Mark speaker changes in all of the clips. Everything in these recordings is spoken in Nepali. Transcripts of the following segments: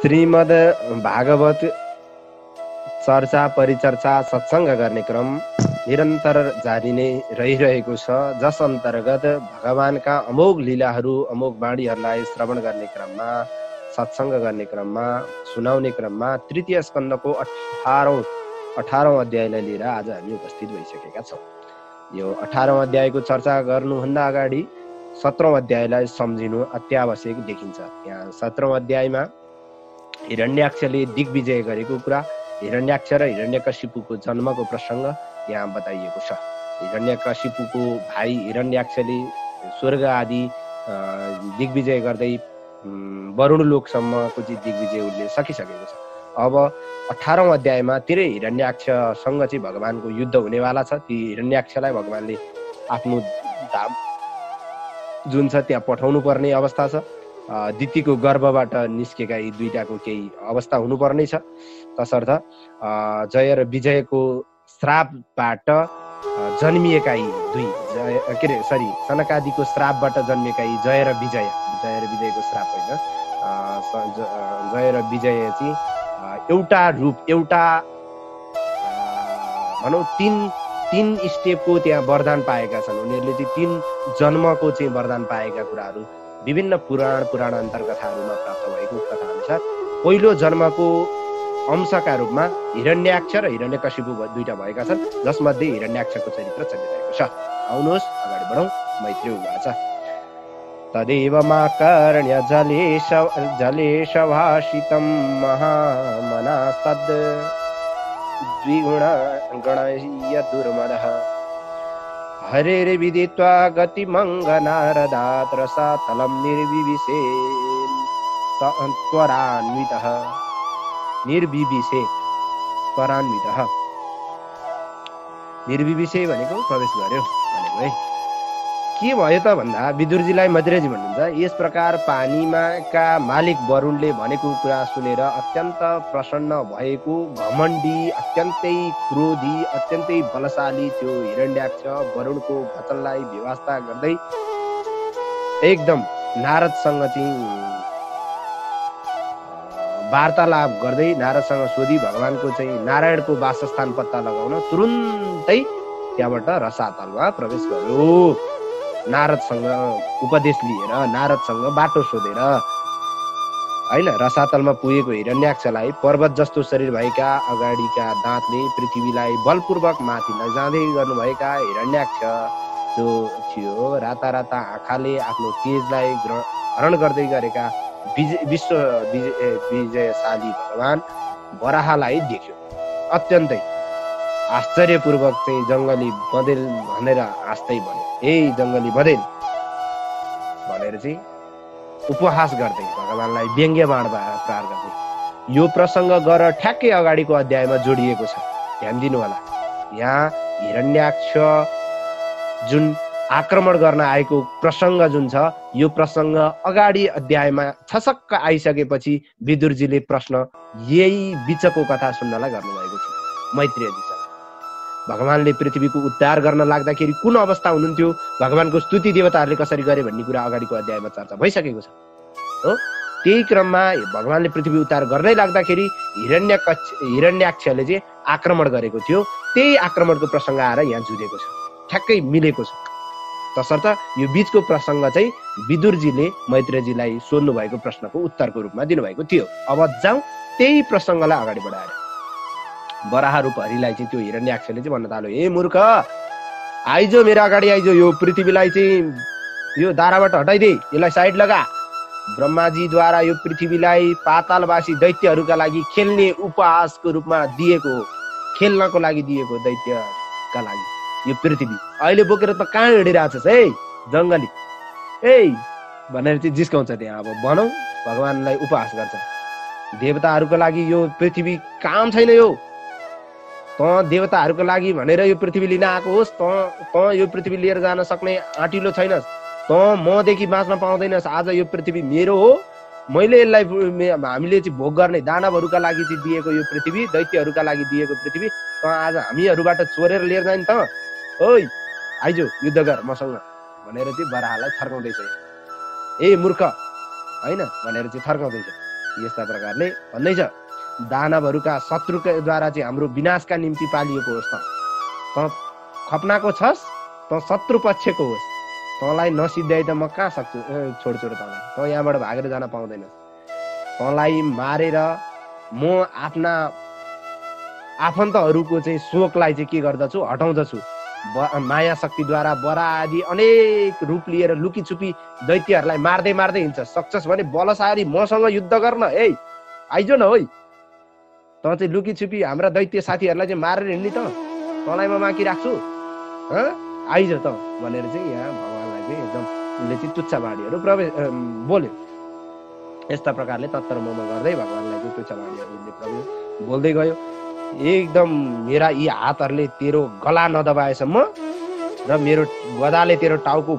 Speaker 1: श्रीमद् भागवत चर्चा परिचर्चा सत्सङ्ग गर्ने क्रम निरन्तर जारी नै रहिरहेको छ, जस अन्तर्गत भगवानका अमोघ लीलाहरू अमोघ वाणीहरूलाई श्रवण गर्ने क्रममा, सत्सङ्ग गर्ने क्रममा, सुनाउने क्रममा तृतीय स्कन्धको 18औं अध्यायलाई लिएर आज हामी उपस्थित भइसकेका छौँ। यो 18औं अध्यायको चर्चा गर्नुभन्दा अगाडि 17औं अध्यायलाई सम्झिनु अत्यावश्यक देखिन्छ। यहाँ 17औं अध्यायमा हिरण्याक्षले दिग्विजय गरेको कुरा, हिरण्याक्ष र हिरण्यकशिपुको जन्मको प्रसङ्ग यहाँ बताइएको छ। हिरण्यकशिपुको भाइ हिरण्याक्षले स्वर्ग आदि दिग्विजय गर्दै वरुण लोकसम्मको चाहिँ दिग्विजय उसले सकिसकेको छ। अब 18औं अध्यायमा तिरै हिरण्याक्षसँग चाहिँ भगवानको युद्ध हुनेवाला छ। ती हिरण्याक्षलाई भगवानले आफ्नो धाम जुन छ त्यहाँ पठाउनु पर्ने अवस्था छ। दितिको गर्भबाट निस्केका यी दुईटाको केही अवस्था हुनुपर्ने छ। तसर्थ जय र विजयको श्रापबाट जन्मिएका यी दुई सनकादिको श्रापबाट जन्मिएका यी जय र विजयको श्राप होइन, जय र विजय चाहिँ एउटा रूप, एउटा भनौँ तीन स्टेपको त्यहाँ वरदान पाएका छन्। उनीहरूले चाहिँ 3 जन्मको चाहिँ वरदान पाएका कुराहरू विभिन्न पुराण अन्तर्कथाहरूमा प्राप्त भएको कथा अनुसार पहिलो जन्मको अंशका रूपमा हिरण्याक्ष र हिरण्यकशिपु दुईटा भएका छन्, जसमध्ये हिरण्याक्षको चरित्र चलिरहेको छ। आउनुहोस् अगाडि बढौँ। मैत्री उवाच तदेव माकर्ण्य जलेश भाषितं महामनास्तद् द्विगुण गणय्य दुर्मदः हरेर्विदित्वा गतिमङ्गनारदात् रसातलं निर्विविशे त्वरान्वितः निर्विविशे भनेको प्रवेश गर्यो भनेको है। के भयो त भन्दा विदुरजीलाई मैत्रेयजी भन्नुहुन्छ, यस प्रकार पानीमा का मालिक वरुणले भनेको कुरा सुनेर अत्यन्त प्रसन्न भएको, घमण्डी, अत्यन्तै क्रोधी, अत्यन्तै बलशाली त्यो हिरण्याक्ष वरुणको वचनलाई व्यवस्था गर्दै एकदम नारदसँग चाहिँ वार्तालाप गर्दै नारदसँग सोधी भगवानको चाहिँ नारायणको वासस्थान पत्ता लगाउन तुरुन्तै त्यहाँबाट रसातलमा प्रवेश गर्यो। नारदसँग उपदेश लिएर, नारदसँग बाटो सोधेर होइन, रसातलमा पुगेको हिरण्याक्षलाई पर्वत जस्तो शरीर भएका अगाडिका दाँतले पृथ्वीलाई बलपूर्वक माथि लैजाँदै गर्नुभएका हिरण्याक्ष जो थियो, राता आँखाले आफ्नो तेजलाई हरण गर्दै गरेका विश्व विजयशाली भगवान वराहलाई देख्यो। अत्यन्तै आश्चर्यपूर्वक चाहिँ जङ्गली बँदेल भनेर हाँस्दै भन्यो, ए जङ्गली बँदेल भनेर चाहिँ उपहास गर्दै भगवानलाई व्यङ्ग्य बाण प्रहार गर्दै। यो प्रसङ्ग गर ठ्याक्कै अगाडिको अध्यायमा जोडिएको छ, ध्यान दिनु होला। यहाँ हिरण्याक्ष जुन आक्रमण गर्न आएको प्रसङ्ग जुन छ, यो प्रसङ्ग अगाडि अध्यायमा छसक्क आइसकेपछि विदुरजीले प्रश्न यही बिचको कथा सुन्नलाई गर्नुभएको थियो मैत्रेयजीसँग। भगवानले पृथ्वीको उद्धार गर्न लाग्दाखेरि कुन अवस्था हुनुहुन्थ्यो, भगवानको स्तुति देवताहरूले कसरी गरे भन्ने कुरा अगाडिको अध्यायमा चर्चा भइसकेको छ हो। त्यही क्रममा भगवानले पृथ्वी उद्धार गर्दै लाग्दाखेरि हिरण्याक्षले चाहिँ आक्रमण गरेको थियो। त्यही आक्रमणको प्रसङ्ग आएर यहाँ जुधेको छ, ठ्याक्कै मिलेको छ। तसर्थ यो बीचको प्रसङ्ग चाहिँ विदुरजीले मैत्रेयजीलाई सोध्नु भएको प्रश्नको उत्तरको रूपमा दिनुभएको थियो। अब जाउँ त्यही प्रसङ्गलाई अगाडि बढाएर। वराह रूप हरिलाई चाहिँ त्यो हिरण्याक्षले चाहिँ भन्न थाल्यो, ए मूर्ख, आइजो मेरो अगाडि आइजो, यो पृथ्वीलाई चाहिँ यो दाराबाट हटाइदे, यसलाई साइड लगा। ब्रह्माजीद्वारा यो पृथ्वीलाई पातालवासी दैत्यहरूका लागि खेल्ने उपहासको रूपमा दिएको, खेल्नको लागि दिएको दैत्यका लागि यो पृथ्वी अहिले बोकेर त कहाँ हिँडिरहेछस् है जङ्गली, ए भनेर चाहिँ जिस्काउँछ। त्यहाँ अब भनौँ भगवानलाई उपहास गर्छ, देवताहरूको लागि यो पृथ्वी काम छैन, यो त देवताहरूको लागि भनेर यो पृथ्वी लिन आएको होस्, त यो पृथ्वी लिएर जान सक्ने आँटिलो छैनस्, त मदेखि बाँच्न पाउँदैनस्। आज यो पृथ्वी मेरो हो, मैले यसलाई हामीले चाहिँ भोग गर्ने दानवहरूका लागि चाहिँ दिएको यो पृथ्वी, दैत्यहरूका लागि दिएको पृथ्वी, त आज हामीहरूबाट चोरेर लिएर जाने त, ओइ आइजो युद्ध गर मसँग भनेर चाहिँ वराहलाई थर्काउँदैछ। ए मूर्ख होइन भनेर चाहिँ थर्काउँदैछ। यस्ता प्रकारले भन्दैछ दानवहरूका शत्रुद्वारा चाहिँ हाम्रो विनाशका निम्ति पालिएको होस् त खप्नाको छस् त शत्रु पक्षको होस् तँलाई नसिद्ध्याइ त म कहाँ सक्छु छोड्छु र तँलाई त यहाँबाट भागेर जान पाउँदैन तँलाई मारेर म आफ्ना आफन्तहरूको चाहिँ शोकलाई चाहिँ के गर्दछु हटाउँदछु माया शक्तिद्वारा बरा आदि अनेक रूप लिएर लुकीछुपी दैत्यहरूलाई मार्दै मार्दै हिँड्छ सक्छस् भने बलशाली मसँग युद्ध गर्न ए आइज न है त चाहिँ लुकीछुपी हाम्रा दैत्य साथीहरूलाई चाहिँ मारेर हिँड्ने त तँलाई म बाँकी राख्छु आइज त भनेर चाहिँ यहाँ भगवानलाई चाहिँ एकदम उसले चाहिँ तुच्छावाडीहरू बोल्यो यस्ता प्रकारले तत्तर मोमो गर्दै भगवानलाई चाहिँ तुच्छावाडीहरूले बोल्दै गयो एकदम मेरा यी हातहरूले तेरो गला नदबाएसम्म र मेरो गदाले तेरो टाउको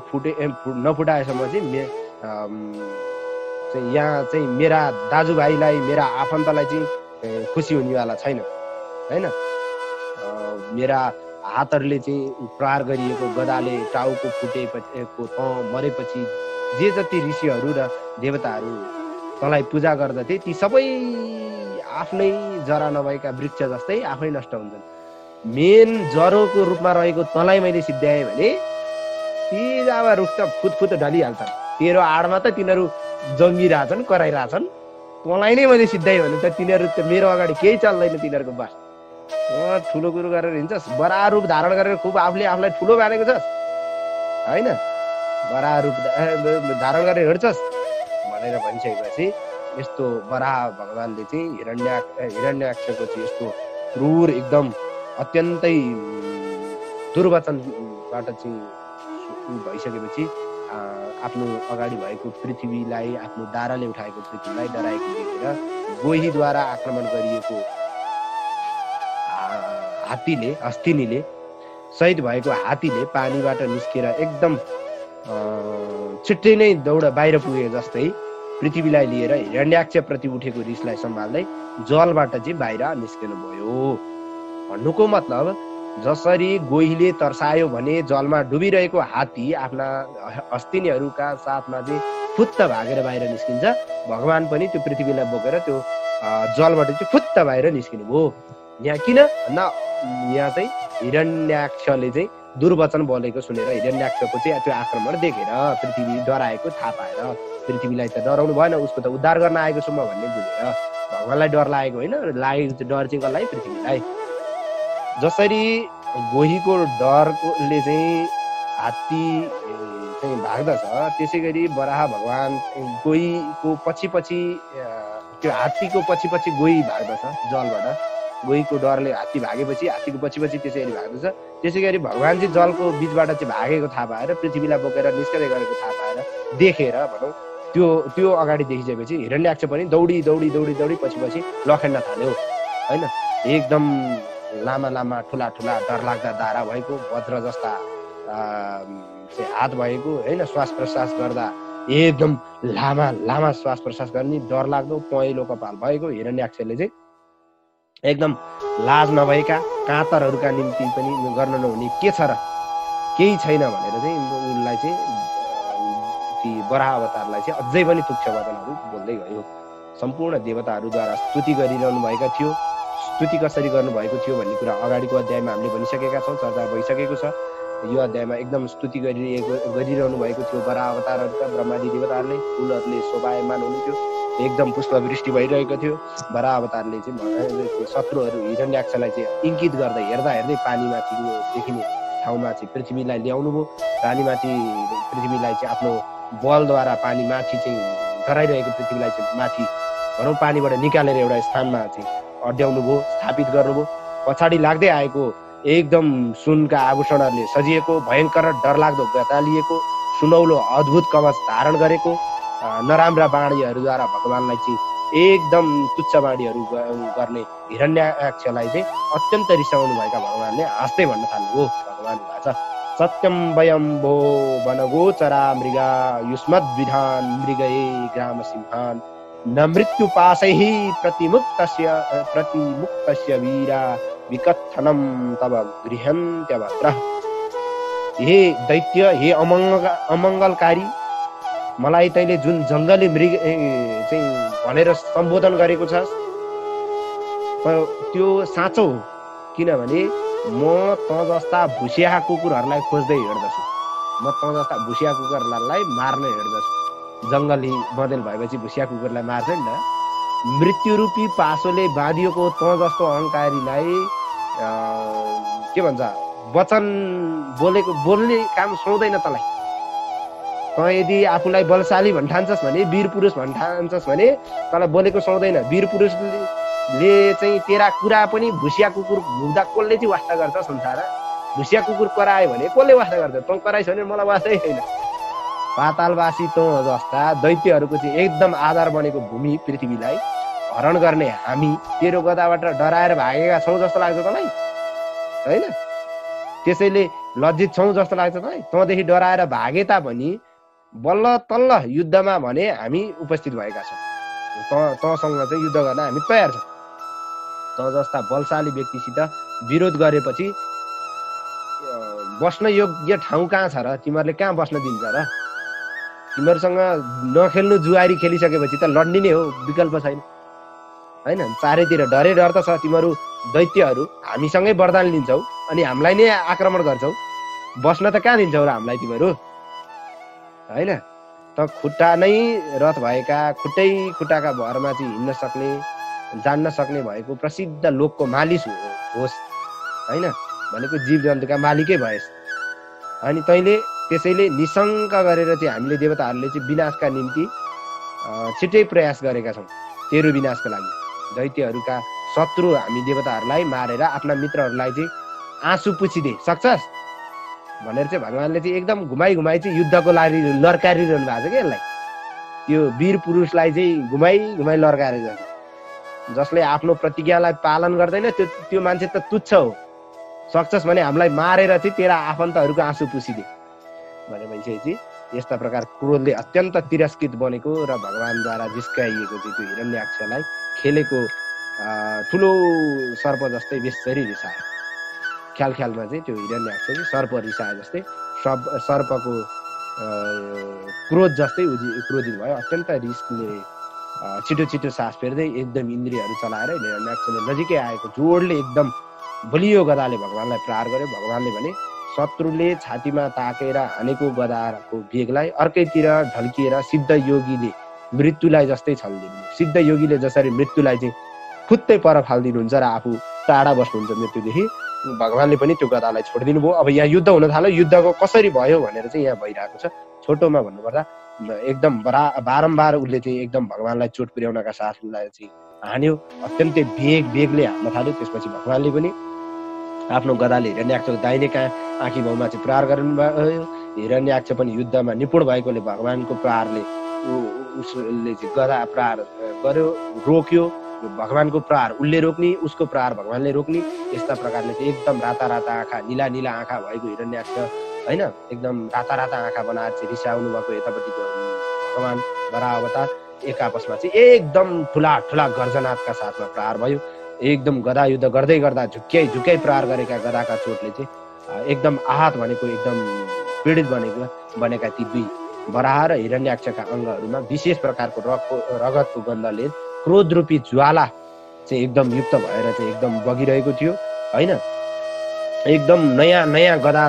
Speaker 1: नफुटाएसम्म चाहिँ यहाँ चाहिँ मेरा दाजुभाइलाई मेरा आफन्तलाई चाहिँ खुसी हुनेवाला छैन हैन मेरा हातहरूले चाहिँ प्रहार गरिएको गदाले टाउको फुटेको मरेपछि जे जति ऋषिहरू र देवताहरू तँलाई पूजा गर्दथे ती सबै आफ्नै जरा नभएका वृक्ष जस्तै आफै नष्ट हुन्छन् मेन जरोको रूपमा रहेको तँलाई मैले सिद्ध्याएँ भने ती अब रुख त फुतफुत ढलिहाल्छन् तेरो आडमा त तिनीहरू जङ्गिरहेछन् कराइरहेछन् तँलाई नै मैले सिद्ध्याएँ भने त तिनीहरू त मेरो अगाडि केही चल्दैन तिनीहरूको बस ठुलो कुरो गरेर हिँड्छस् बडा रूप धारण गरेर खुब आफूले आफूलाई ठुलो मानेको छस् होइन बडा रूप धारण गरेर हिँड्छस् भनेर भनिसकेपछि यस्तो वराह भगवानले चाहिँ हिरण्याक्षको चाहिँ यस्तो क्रूर एकदम अत्यन्तै दुर्वचनबाट चाहिँ भइसकेपछि आफ्नो अगाडि भएको पृथ्वीलाई आफ्नो दाराले उठाएको पृथ्वीलाई डराएको देखेर गोहीद्वारा आक्रमण गरिएको हात्तीले हस्तिनीले शहीद भएको हात्तीले पानीबाट निस्केर एकदम छिट्टै नै दौड बाहिर पुगे जस्तै पृथ्वीलाई लिएर हिरण्याक्ष प्रति उठेको रिसलाई सम्हाल्दै जलबाट चाहिँ बाहिर निस्किनु भयो भन्नुको मतलब जसरी गोहीले तर्सायो भने जलमा डुबिरहेको हात्ती आफ्ना हस्तिनीहरूका साथमा चाहिँ फुत्त भागेर बाहिर निस्किन्छ भगवान पनि त्यो पृथ्वीलाई बोकेर त्यो जलबाट चाहिँ फुत्त बाहिर निस्किनु भयो यहाँ किन भन्दा यहाँ चाहिँ हिरण्याक्षले चाहिँ दुर्वचन बोलेको सुनेर हिरण्याक्षको चाहिँ त्यो आक्रमण देखेर पृथ्वी डराएको थाहा पाएर पृथ्वीलाई त डराउनु भएन उसको त उद्धार गर्न आएको छु म भन्ने बुझेर भगवानलाई डर लागेको होइन लागेको डर चाहिँ कसलाई पृथ्वीलाई जसरी गोहीको डरले चाहिँ हात्ती चाहिँ भाग्दछ त्यसै गरी वराह भगवान गोहीको पछि त्यो हात्तीको पछि गोही भाग्दछ जलबाट गोहीको डरले हात्ती भागेपछि हात्तीको पछि त्यसरी भाग्दछ त्यसै गरी भगवान चाहिँ जलको बिचबाट चाहिँ भागेको थाहा पाएर पृथ्वीलाई बोकेर निस्कदै गरेको थाहा पाएर देखेर भनौँ त्यो अगाडि देखिसकेपछि हिरण्याक्ष पनि दौडी पछि लखेड्न थाल्यो होइन एकदम लामा ठुला डरलाग्दा दारा भएको वज्र जस्ता हात भएको होइन श्वास प्रश्वास गर्दा एकदम लामा श्वास प्रश्वास गर्ने डरलाग्दो पहेँलो कपाल भएको हिरण्याक्षले चाहिँ एकदम लाज नभएका काँतरहरूका निम्ति पनि गर्न नहुने के छ र केही छैन भनेर चाहिँ उसलाई चाहिँ वराह अवतारलाई चाहिँ अझै पनि तुच्छ वचनहरू बोल्दै गयो सम्पूर्ण देवताहरूद्वारा स्तुति गरिरहनु भएका थियो स्तुति कसरी गर्नुभएको थियो भन्ने कुरा अगाडिको अध्यायमा हामीले भनिसकेका छौँ चर्चा भइसकेको छ यो अध्यायमा एकदम स्तुति गरिरहनु भएको थियो वराह अवतारहरूका ब्रह्मादि देवताहरूले फुलहरूले शोभायमान हुनुहुन्थ्यो एकदम पुष्पवृष्टि भइरहेको थियो वराह अवतारले चाहिँ शत्रुहरू हिरण्याक्षलाई चाहिँ इङ्कित गर्दै हेर्दै पानीमाथि देखिने ठाउँमा चाहिँ पृथ्वीलाई ल्याउनु भयो पृथ्वीलाई चाहिँ आफ्नो बलद्वारा पानी माथि चाहिँ डराइरहेको पृथ्वीलाई चाहिँ माथि भनौँ पानीबाट निकालेर एउटा स्थानमा चाहिँ अड्याउनु भयो स्थापित गर्नुभयो पछाडि लाग्दै आएको एकदम सुनका आभूषणहरूले सजिएको भयङ्कर डरलाग्दो गता लिएको सुनौलो अद्भुत कवच धारण गरेको नराम्रा बाणीहरूद्वारा भगवानलाई चाहिँ एकदम तुच्छ बाणीहरू गर्ने हिरण्याक्षलाई चाहिँ अत्यन्त रिसाउनु भएका भगवानले हाँस्दै भन्न थाल्नुभयो भगवान भन्छ सत्यम वयम भो वनगोचरा मृगा युष्मद्विधान मृगये ग्राम सिंहान न मृत्यु पाशैः प्रतिमुक्तस्य वीरा विकथनम तब गृहन्त्यभद्र हे दैत्य हे अमङ्गलकारी मलाई तैँले जुन जङ्गली मृग चाहिँ भनेर सम्बोधन गरेको छस् त्यो साँचो हो, किनभने म त जस्ता भुसिया कुकुरहरूलाई खोज्दै हिँड्दछु, म त जस्ता भुसिया कुकुरलाई मार्न हिँड्दछु। जङ्गली बँदेल भएपछि भुसिया कुकुरलाई मार्छ नि त। मृत्युरूपी पासोले बाँधिएको त जस्तो अहङ्कारीलाई के भन्छ, वचन बोल्ने काम सुहाउँदैन तँलाई। त यदि आफूलाई बलशाली भन् ठान्छस् भने, वीर पुरुष भन् ठान्छस् भने तँलाई बोलेको सुहाउँदैन। वीर पुरुषले चाहिँ तेरा कुरा पनि भुसिया कुकुर हुँदा कसले चाहिँ वास्ता गर्छ संसारमा? भुसिया कुकुर करायो भने कसले वास्ता गर्छ? तँ कराइस् भने मलाई वास्तै छैन। पातालवासी तँ जस्ता दैत्यहरूको चाहिँ एकदम आधार बनेको भूमि पृथ्वीलाई हरण गर्ने हामी तेरो गदाबाट डराएर भागेका छौँ जस्तो लाग्छ तँलाई? होइन, त्यसैले लज्जित छौँ जस्तो लाग्छ तँलाई? तँदेखि डराएर भागे तापनि बल्ल तल्ल युद्धमा भने हामी उपस्थित भएका छौँ। तँसँग चाहिँ युद्ध गर्न हामी तयार छौँ। तँ जस्ता बलशाली व्यक्तिसित विरोध गरेपछि बस्न योग्य ठाउँ कहाँ छ र? तिमीहरूले कहाँ बस्न दिन्छ र? तिमीहरूसँग नखेल्नु जुवारी खेलिसकेपछि त लड्ने नै हो, विकल्प छैन। होइन, चारैतिर डरै डर त छ। तिमीहरू दैत्यहरू हामीसँगै वरदान लिन्छौ अनि हामीलाई नै आक्रमण गर्छौ, बस्न त कहाँ दिन्छौ र हामीलाई तिमीहरू? होइन, त खुट्टा नै रथ भएका, खुट्टाका भरमा चाहिँ हिँड्न सक्ने, जान्न सक्ने भएको प्रसिद्ध लोकको मालिक होस्, होइन, भनेको जीव जन्तुका मालिकै भएस्। अनि तैँले त्यसैले निशङ्क गरेर चाहिँ हामीले देवताहरूले चाहिँ विनाशका निम्ति छिट्टै प्रयास गरेका छौँ, तेरो विनाशको लागि। दैत्यहरूका शत्रु हामी देवताहरूलाई मारेर आफ्ना मित्रहरूलाई चाहिँ आँसु पुछिदे सक्छस् भनेर चाहिँ भगवान्ले चाहिँ एकदम घुमाइ चाहिँ युद्धको लागि लड्कारिरहनु भएको छ क्या यसलाई। त्यो वीर पुरुषलाई चाहिँ घुमाइ लड्काएर जान्छ। जसले आफ्नो प्रतिज्ञालाई पालन गर्दैन त्यो मान्छे त तुच्छ हो। सक्छस् भने हामीलाई मारेर चाहिँ तेरा आफन्तहरूको आँसु पुछिदे भनेपछि चाहिँ यस्ता प्रकार क्रोधले अत्यन्त तिरस्कृत बनेको र भगवानद्वारा जिस्काइएको चाहिँ त्यो हिरण्याक्षलाई खेलेको ठुलो सर्प जस्तै बेसरी रिसायो। ख्यालमा चाहिँ त्यो हिरण्याक्ष चाहिँ सर्प रिसाए जस्तै सर्पको क्रोध जस्तै क्रोधित भयो। अत्यन्त रिसले छिटो सास फेर्दै एकदम इन्द्रियहरू चलाएर हिरण्याक्षले नजिकै आएको जोडले एकदम बलियो गदाले भगवानलाई प्रहार गर्यो। भगवानले भने शत्रुले छातीमा ताकेर हानेको गदाको वेगलाई अर्कैतिर ढल्किएर सिद्ध योगीले मृत्युलाई जस्तै छल्दिनु। सिद्ध योगीले जसरी मृत्युलाई चाहिँ फुत्तै पर फालिदिनुहुन्छ र आफू टाढा बस्नुहुन्छ मृत्युदेखि, भगवानले पनि त्यो गदालाई छोडिदिनु भयो। अब यहाँ युद्ध हुन थाल्यो। युद्धको कसरी भयो भनेर चाहिँ यहाँ भइरहेको छ। छोटोमा भन्नुपर्दा एकदम बारम्बार उसले चाहिँ एकदम भगवानलाई चोट पुर्याउनका साथलाई चाहिँ हान्यो। अत्यन्तै वेगले हान्न थाल्यो। त्यसपछि भगवानले पनि आफ्नो गदाले हिरण्याक्षको दाहिने आँखी भाउमा चाहिँ प्रहार गर्नुभयो। हिरण्याक्ष पनि युद्धमा निपुण भएकोले भगवानको प्रहारले उसले चाहिँ गदा प्रहार गर्यो, रोक्यो। भगवानको प्रहार उसले रोक्ने, उसको प्रहार भगवानले रोक्ने। यस्ता प्रकारले चाहिँ एकदम राता आँखा, नीला आँखा भएको हिरण्याक्ष, होइन, एकदम राता आँखा बनाएर चाहिँ रिसाउनु भएको यतापट्टिको भगवान वराह अवतार एक आपसमा चाहिँ एकदम ठुला गर्जनाथका साथमा प्रहार भयो। एकदम गदा युद्ध गर्दै गर्दा झुक्क्याइ प्रहार गरेका गदाका चोटले चाहिँ एकदम आहत भनेको एकदम पीडित बनेका ती दुई वराह र हिरण्याक्षका अङ्गहरूमा विशेष प्रकारको रगतको गन्धले क्रोध रूपी ज्वाला चाहिँ एकदम युक्त भएर चाहिँ एकदम बगिरहेको थियो। होइन, एकदम नयाँ गदा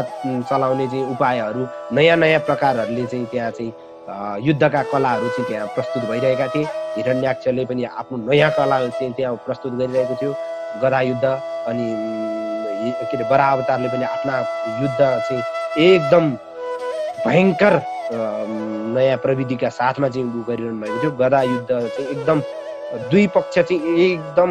Speaker 1: चलाउने चाहिँ उपायहरू, नयाँ प्रकारहरूले चाहिँ त्यहाँ चाहिँ युद्धका कलाहरू चाहिँ त्यहाँ प्रस्तुत भइरहेका थिए। हिरण्याक्षले पनि आफ्नो नयाँ कला चाहिँ त्यहाँ प्रस्तुत गरिरहेको थियो, गदा युद्ध। अनि के अरे वराह अवतारले पनि आफ्ना युद्ध चाहिँ एकदम भयङ्कर नयाँ प्रविधिका साथमा चाहिँ उ गरिरहनु भएको थियो। गदा युद्ध चाहिँ एकदम दुई पक्ष चाहिँ एकदम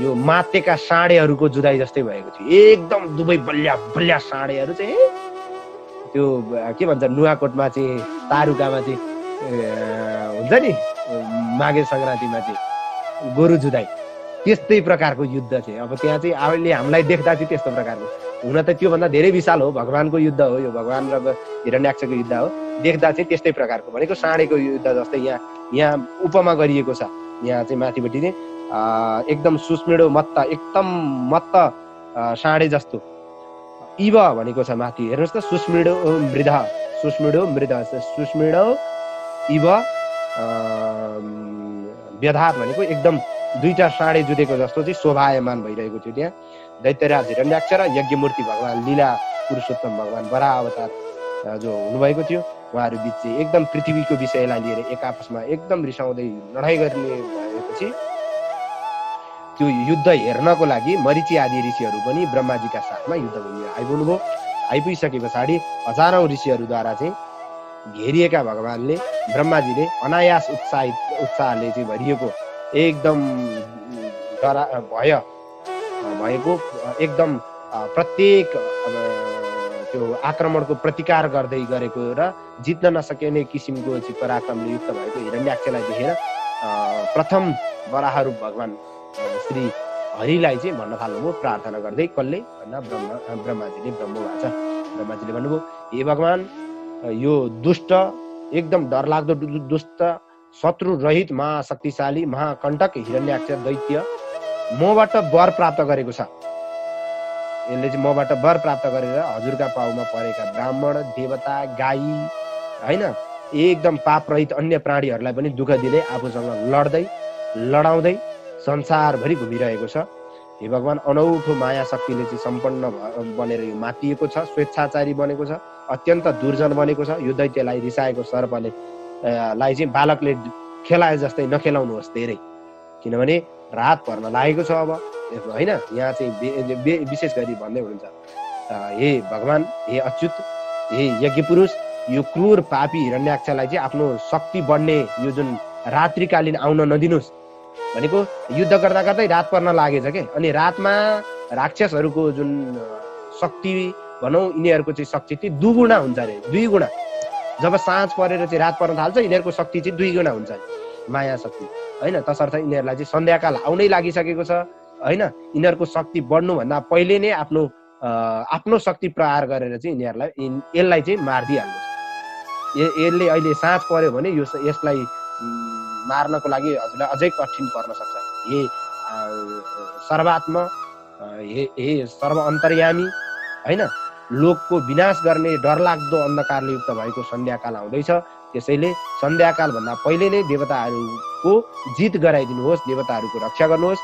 Speaker 1: यो मातेका साँडेहरूको जुधाइ जस्तै भएको थियो। एकदम दुवै बलिया साँडेहरू चाहिँ त्यो के भन्छ नुवाकोटमा चाहिँ तारुकामा चाहिँ हुन्छ नि माघे सङ्क्रान्तिमा चाहिँ गोरु जुधाइ, त्यस्तै प्रकारको युद्ध चाहिँ अब त्यहाँ चाहिँ अहिले हामीलाई देख्दा चाहिँ त्यस्तो प्रकारको हुन त त्योभन्दा धेरै विशाल हो। भगवानको युद्ध हो यो, भगवान र हिरण्याक्षको युद्ध हो। देख्दा चाहिँ त्यस्तै प्रकारको भनेको साँडेको युद्ध जस्तै यहाँ उपमा गरिएको छ। यहाँ चाहिँ माथिपट्टि चाहिँ एकदम सुस्मिडो एकदम मत्त साँडे जस्तो इव भनेको छ माथि। हेर्नुहोस् त, सुस्मिडो मृद इव व्यधात भनेको एकदम दुईटा साँडे जुधेको जस्तो चाहिँ शोभायमान भइरहेको थियो त्यहाँ। दैत्यराज हिरण्याक्ष र यज्ञमूर्ति भगवान लीला पुरुषोत्तम भगवान वराह अवतार जो हुनुभएको थियो उहाँहरू बिच चाहिँ एकदम पृथ्वीको विषयलाई लिएर एक आपसमा एकदम रिसाउँदै लडाइँ गर्ने भएपछि त्यो युद्ध हेर्नको लागि मरीचि आदि ऋषिहरू पनि ब्रह्माजीका साथमा युद्धभूमिमा आइपुग्नुभयो। आइपुगिसके पछाडि हजारौं ऋषिहरूद्वारा चाहिँ घेरिएका भगवानले ब्रह्माजीले अनायास उत्साहले चाहिँ भरिएको एकदम भय भएको एकदम प्रत्येक त्यो आक्रमणको प्रतिकार गर्दै गरेको र जित्न नसकिने किसिमको चाहिँ पराक्रमले युक्त भएको हिरण्याक्षलाई देखेर प्रथम वराह रूप भगवान श्री हरिलाई चाहिँ भन्न थाल्नुभयो प्रार्थना गर्दै कसले भन्दा ब्रह्माजीले ब्रह्माजीले भन्नुभयो हे भगवान यो दुष्ट एकदम डरलाग्दो दुष्ट शत्रु रहित महाशक्तिशाली महाकण्टक हिरण्याक्ष दैत्य मबाट वर प्राप्त गरेको छ। यसले चाहिँ मबाट वर प्राप्त गरेर हजुरका पाउमा परेका ब्राह्मण देवता गाई हैन एकदम पाप रहित अन्य प्राणीहरूलाई पनि दुःख दिँदै आफूसँग लडाउँदै संसारभरि घुमिरहेको छ। हे भगवान अनौठो माया शक्तिले चाहिँ सम्पन्न बनेर यो मातिएको छ, स्वेच्छाचारी बनेको छ, अत्यन्त दुर्जन बनेको छ। यो दैत्यलाई रिसाएको सर्पले लाई चाहिँ बालकले खेलाए जस्तै नखेलाउनुहोस् धेरै, किनभने रात पर्न लागेको छ अब हैन। यहाँ चाहिँ विशेष गरी भन्दै हुनुहुन्छ हे भगवान हे अच्युत हे यज्ञ पुरुष यो क्रूर पापी हिरण्याक्षलाई चाहिँ आफ्नो शक्ति बढ्ने यो जुन रात्रिकालीन आउन नदिनुहोस् भनेको युद्ध गर्दा गर्दै रात पर्न लागेछ के। अनि रातमा राक्षसहरूको जुन शक्ति भनौँ यिनीहरूको चाहिँ शक्ति चाहिँ दुगुणा हुन्छ अरे, 2 गुणा। जब साँझ परेर चाहिँ रात पर्न थाल्छ यिनीहरूको शक्ति चाहिँ 2 गुणा हुन्छ माया शक्ति हैन। तसर्थ यिनीहरूलाई चाहिँ सन्ध्याकाल आउनै लागिसकेको छ हैन। यिनीहरूको शक्ति बढ्नुभन्दा पहिले नै आफ्नो शक्ति प्रहार गरेर चाहिँ यसलाई चाहिँ मारिदिइहाल्नुहोस्। यसले अहिले साँझ पर्यो भने यसलाई मार्नको लागि हजुरलाई अझै कठिन पर्न सक्छ। हे सर्वात्मा हे सर्व अन्तर्यामी हैन लोकको विनाश गर्ने डरलाग्दो अन्धकारले युक्त भएको सन्ध्याकाल आउँदैछ। त्यसैले सन्ध्याकाल भन्दा पहिले नै देवताहरूको जित गराइदिनुहोस्, देवताहरूको रक्षा गर्नुहोस्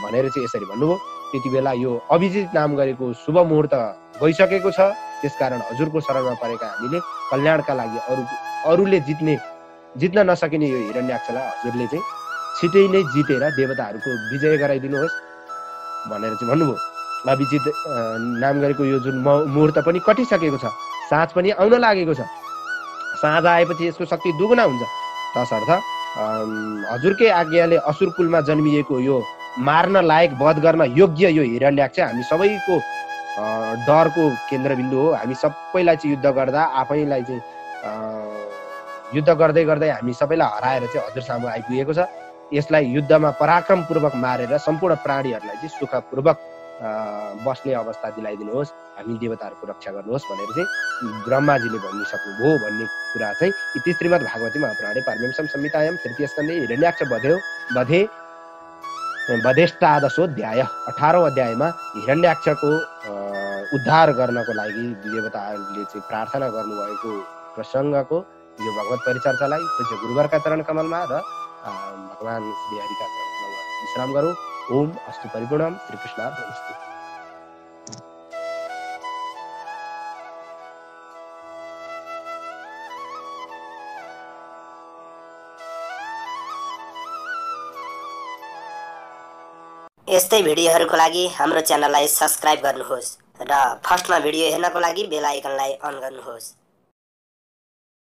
Speaker 1: भनेर चाहिँ यसरी भन्नुभयो। त्यति बेला यो अभिजित नाम गरेको शुभ मुहुर्त गइसकेको छ। त्यसकारण हजुरको शरणमा परेका हामीले कल्याणका लागि अरूले जित्न नसकिने यो हिरण्याक्षलाई हजुरले चाहिँ छिटै नै जितेर देवताहरूको विजय गराइदिनुहोस् भनेर चाहिँ भन्नुभयो। अभिजित नाम गरेको यो जुन मुहुर्त पनि कटिसकेको छ, साँझ पनि आउन लागेको छ। साँझ आएपछि यसको शक्ति दुगुना हुन्छ। तसर्थ हजुरकै आज्ञाले असुर कुलमा जन्मिएको यो मार्न लायक वध गर्न योग्य यो हिरण्याक्ष हामी सबैको डरको केन्द्रबिन्दु हो। हामी सबैलाई चाहिँ युद्ध गर्दा आफैलाई चाहिँ युद्ध गर्दै गर्दै हामी सबैलाई हराएर चाहिँ हजुर सामु आइपुगेको छ। यसलाई युद्धमा पराक्रमपूर्वक मारेर सम्पूर्ण प्राणीहरूलाई चाहिँ सुखपूर्वक बस्ने अवस्था दिलाइदिनुहोस्, हामी देवताहरूको रक्षा गर्नुहोस् भनेर चाहिँ ब्रह्माजीले भनिसक्नुभयो भन्ने कुरा चाहिँ इति श्रीमद् भागवती महापुराणे पारमेंशम संहितायां तृतीय स्कन्धे हिरण्याक्ष वधेष्टादशोऽध्याय 18औं अध्यायमा हिरण्याक्षको उद्धार गर्नको लागि देवताहरूले चाहिँ प्रार्थना गर्नुभएको प्रसङ्गको यो भगवत परिचर्चालाई पूज्य गुरुवरका चरण कमलमा र भगवान श्री हरिका चरण कमलमा विश्राम गरौँ। ओम अस्तु परिपूर्णम। श्री कृष्णार्पणमस्तु।
Speaker 2: यस्तै भिडियोहरूको लागि हाम्रो च्यानललाई सब्स्क्राइब गर्नुहोस् र फर्स्टमा भिडियो हेर्नको लागि बेल आइकनलाई अन गर्नुहोस्।